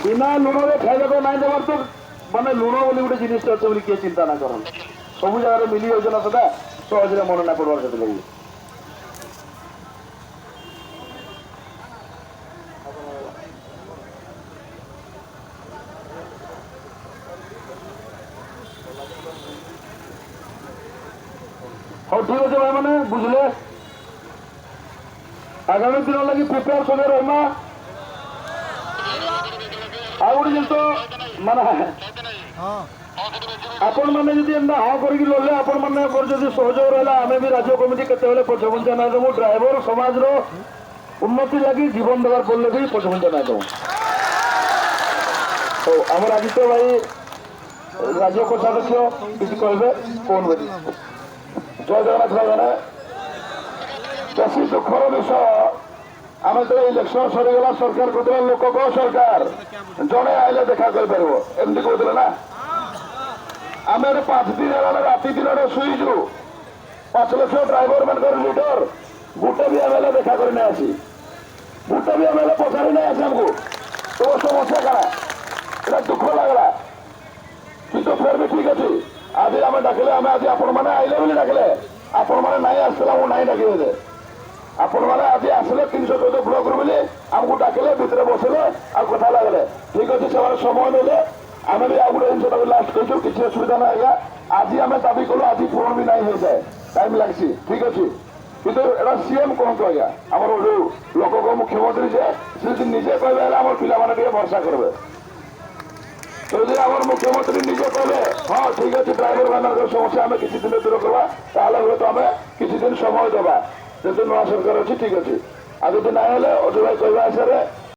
বিনা লুণরে খাইବାକୁ ନାଇଁ ଦେବାର ତ ମାନେ ଲୁଣ ବୋଲି ଗୋଟେ ଜିନିଷ ଅଛି ବୋଲି କିଏ ଚିନ୍ତା ନା କରନ୍ ସବୁ ଜାଗାରେ ମିଲି ଯାଉଛି ନା ସେଟା ସହଜରେ ମନେ ନା ପଡବାର ସେଥିଲାଗି ହଉ ଠିକ ଅଛି ଭାଇ ମାନେ ବୁଝିଲେ ଆଗାମୀ ଦିନ ଲାଗି ପ୍ରିପେୟାର ସଙ୍ଗେ ରହିମା ଆଉ ଗୋଟେ ଜିନିଷ ମାନେ आपण मैंने जदि एंता हाँ करके लड़े आपण मैंने जदि सहयोग रहा आम भी राज्य कमिटी केतले पछघुंचा ना देवु ड्राइवर समाज उन्नति लगी जीवन देवार पड़े भी पछघुंचा ना देवु तो आम आदित्य भाई राज्य कोषाध्यक्ष किसी कहे कौन बोली जय जगन्नाथ भाई मैंने बेसी दुखर विषय आम तो इलेक्शन सरीगला सरकार कहते लोक सरकार जड़े आइले देखा कर एमती कहते ना आम 5 दिन राति दिन शुईचु 5 लाख ड्राइवर मान लिडर गोटे भी आम देखा करना आसी गोटे भी आम पचारि ना आसी आमको तो समस्या क्या दुख लगला किंतु फिर भी ठीक अच्छे आज आम डाकिले आम आज आपण मैंने आइले बोली डाकिले आपण मैंने नाई आसला ना डाकिले आपण मैंने आज आसले 314 ब्लॉक रू बोली आमको डाकिले भितर बसले आ कथा लगले ठीक अच्छे से समय देले आम भी आ गोटे जिन लास्ट कहूँ किसी असुविधा ना आएगा आज आम दाबी कलु आज पूरण भी नहीं हो जाए टाइम लगे ठीक अच्छे कितु एटा सीएम कहतु आज्ञा आम जो लोक मुख्यमंत्री से निजे कहे आम पिला भरसा करेंगे तो जो आम मुख्यमंत्री निजे कहे हाँ ठीक अच्छे ड्राइवर मान समस्या आम किसी दिन दूर करवा तो आम किसी दिन समय देवा जैसे नुआ सरकार अच्छी ठीक अच्छे आज जो ना अजय भाई कहवा आशा